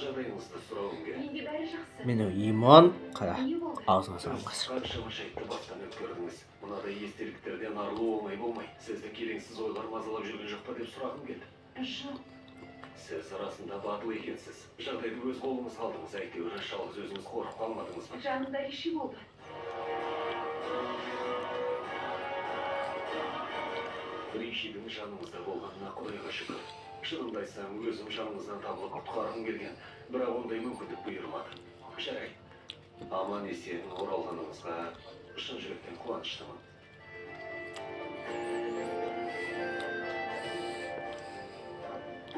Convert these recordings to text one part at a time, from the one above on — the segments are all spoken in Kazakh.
жағдайыңызды сұрауым керек. Менде бәрі жақсы. Мені иман қара Не болды? аузына салған қазір. Қаншама жайтты бастан өткердіңіз. Мынадай естеліктерден арылу оңай болмай. Сізді келеңсіз ойлар мазалап жүрген жоқ па деп сұрағым келді. Жоқ. Сіз арасында батыл екенсіз. Жағдайды өз қолыңызға алдыңыз. Әйтеуір жалғыз өзіңіз қорқып қалмадыңыз ба? Жанымда Риши болды. Ришидің жаныңызда болғанына Құдайға шүкір. Шынымды айтсам, өзім жаныңыздан табылып құтқарғым келген, бірақ ондай мүмкіндік бұйырмады. Жарайды. Аман есен оралғаныңызға шын жүректен қуаныштымын.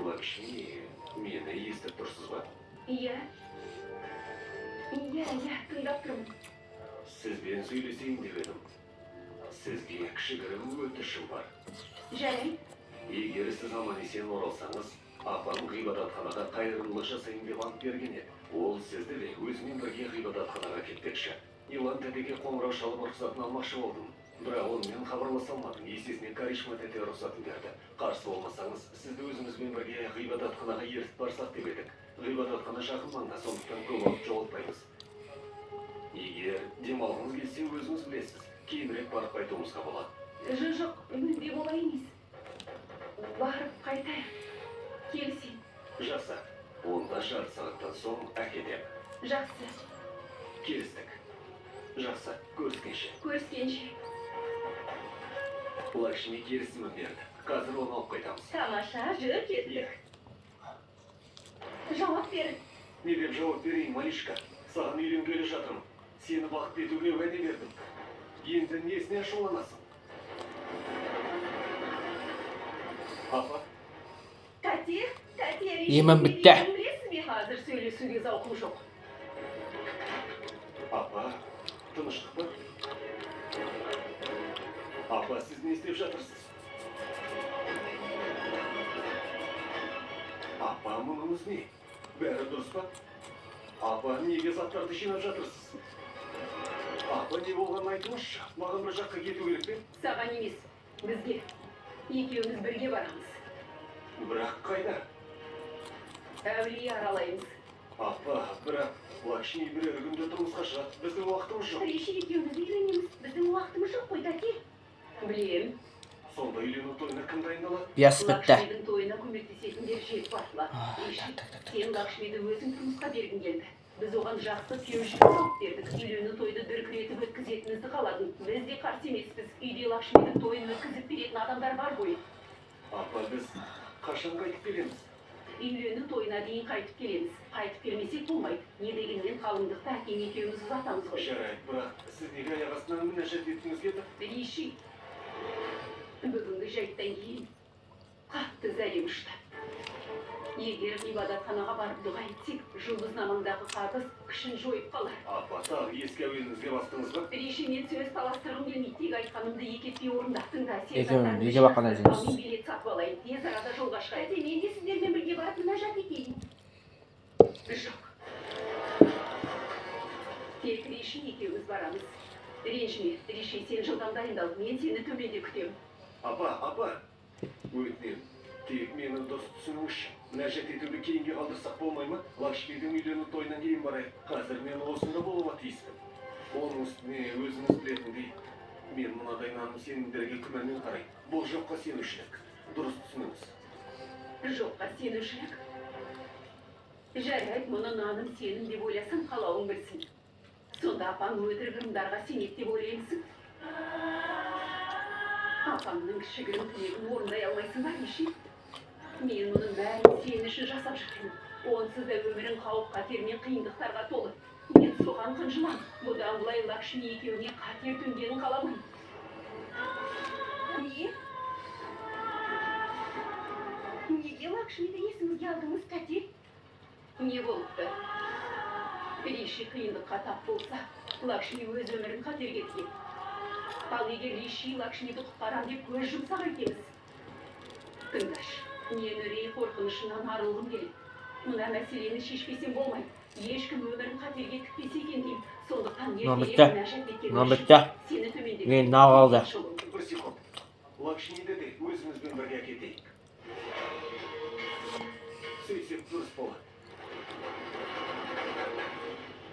Лакшми, мені естіп тұрсыз ба? Иә, тыңдап тұрмын. Сізбен сөйлесейін деп едім. Сізге кішігірім өтінішім бар. Жарайды. Егер сіз аман есен оралсаңыз, апам ғибадатханаға қайырымдылық жасайын деп ант берген еді. Ол сізді де өзімен бірге ғибадатханаға кетпекші. Илан тәтеге қоңырау шалып рұқсатын алмақшы болдым. Бірақ онымен хабарласа алмадым. Есесіне Каришма тәте рұқсатын берді. Қарсы болмасаңыз, сізді өзімізбен бірге ғибадатханаға ертіп барсақ деп едік. Ғибадатхана жақын маңда, сондықтан көп уақыт жоғалтпаймыз. Егер демалғыңыз келсе, өзіңіз білесіз. Кейінірек барып қайтуымызға болады. Жоқ, мүлде болай емес. Барып қайтайық. Келісем. Жақсы. Онда жарты сағаттан соң әкетем. Жақсы. Келістік. Жақсы. Көріскенше. Көріскенше. Лакшми келісімін берді. Қазір оны алып қайтамыз. Тамаша, жүр кеттік. Жауап берін. Не деп жауап берейін, Малишка? Саған үйленгелі жатырмын. Сені бақыт етуге уәде бердім. Енді несіне ашуланасың? Апа? Тәте, Емін бітті. Білесіз бе, қазір сөйлесуге зауқым жоқ. Апа, тыныштық па? Апа, сіз не істеп жатырсыз? Апа, мұныңыз не? Бәрі дұрыс па? Апа, неге заттарды жинап жатырсыз? Апа, не болғанын айтыңызшы. Маған бір жаққа кету керек пе? Саған емес, бізге. Екеуміз бірге барамыз. Бірақ қайда? Әулие аралаймыз. Апа, бірақ Лакшми бірер күнде тұрмысқа шығады. Біздің уақытымыз жоқ. Риши екеуміз үйленеміз. Біздің уақытымыз жоқ қой, тәте. Білем. Сонда үйлену тойына кім дайындалады? Бияс бітті. Лакшмидің тойына көмектесетіндер жетіп артылады. Риши, сен Лакшмиді өзің тұрмысқа бергің келді. Біз оған жақсы күйеу жігіт алып бердік. Үйлену тойды дүркіретіп өткізетінізді қаладың. Біз де қарсы емеспіз. Үйде Лакшмидің тойын өткізіп беретін адамдар бар ғой. Апа, біз қашан қайтып келеміз? Үйлену тойына дейін қайтып келеміз. Қайтып келмесек болмайды. Не дегенмен қалыңдықты әкем екеуміз ұзатамыз ғой. Жарайды, бірақ сіз неге аяқ астынан мінәжат еткіңіз келді? Риши, бүгінгі жайттан кейін қатты зәрем ұшты. Егер ғибадатханаға барып дұға етсек, жұлдызнамаңдағы қарғыс күшін жойып қалар. Апа, тағы ескі әуеніңізге бастыңыз ба? Риши, мен сөз таластырғым келмейді. Тек айтқанымды екетпей орындақтың да. Екеуің неге баққан әжеңіз? Мен билет сатып алайын. Тез арада жолға шығайын. Мен де сіздермен бірге барып мінәжат етейін. Жоқ. Тек Риши екеуміз барамыз. Ренжіме, Риши, сен жылдам дайындал. Мен сені төменде күтемін. Апа, өтінемін. Тек мені дұрыс түсініңізші. Мінәжат етуді кейінге қалдырсақ болмай ма? Лакшмидің үйлену тойынан кейін барайық. Қазір мен осында болуға тиіспін. Оның үстіне өзіңіз білетіндей, мен мынадай наным сенімдерге күмәнмен қараймын. Бұл жоққа сенушілік. Дұрыс түсініңіз. Жоққа сенушілік? Жарайды, мұны наным сенім деп ойласам, қалауың білсін. Сонда апаң өтірік ырымдарға сенеді деп ойлаймысың? Апаңның кішігірім тілегін орындай алмайсың ба, Риши? Мен мұның бәрін сен үшін жасап жатырмын. Онсыз да өмірің қауіп-қатер мен қиындықтарға толы. Мен соған қынжылам. Бұдан былай Лакшми екеуіне қатер төнгенін қаламайын. Не? Неге Лакшмиді есіңізге алдыңыз, тәте? Не болыпты? Риши қиындыққа тап болса, Лакшми өз өмірін қатерге тиеді. Ал егер Риши Лакшмиді құтқарам деп көз жұмсақ екенбіз. Тыңдаш, мен үрей қорқынышынан арылғым келеді. Мына мәселені шешпесем болмайды. Ешкім өмірін қатерге тікпесе екен деймін. Сондықтан сені төмендеп. Мен нағалды. Бір секунд. Лакшмиді де өзімізбен бірге әкетейік. Сөйтсек дұрыс болады.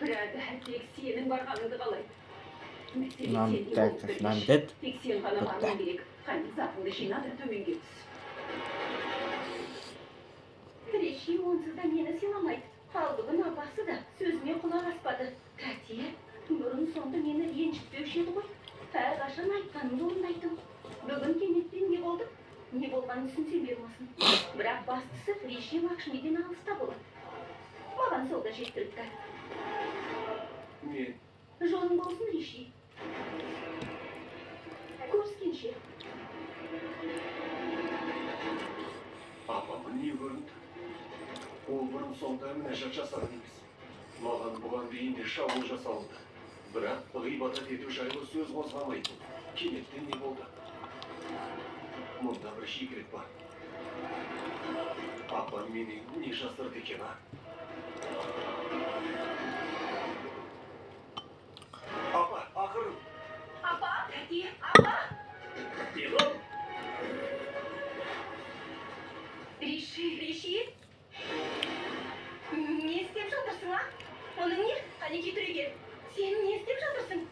Бірақ тек сенің барғаныңды қалайды. Мәселе Нам сенде так, болып тұр, нам Риши. дед. Тек сен ғана Бітті. баруың керек. Қане затыңды жина да төменге түс. Риши онсыз да мені сыйламайды. Ал бүгін апасы да сөзіме құлақ аспады. Кәтия, бұрын соңды мені ренжітпеуші еді ғой. Әрқашан айтқанымды орындайтын. Бүгін кенеттен не болды? Не болғанын түсінсем бермасын. Бірақ бастысы Риши Лакшмиден алыста болады. Маған сол да жеткілікті. Мен Жолың болсын, Риши. Көріскенше. апамын не көрінді? Ол бұрын соңды мінәжат жасаған емес. Маған бұған дейін де шабуыл жасалынды. Бірақ ғибадат ету жайлы сөз қозғамайтын. Кенеттен не болды? Мұнда бір шикілік бар. Апам менен не жасырды екен, а? Апа, ақырын. Апа, Кәтия, апа! Илон! Риши! Не істеп жатырсың, а? Оның не? Қане кетіреген. Сен не істеп жатырсың?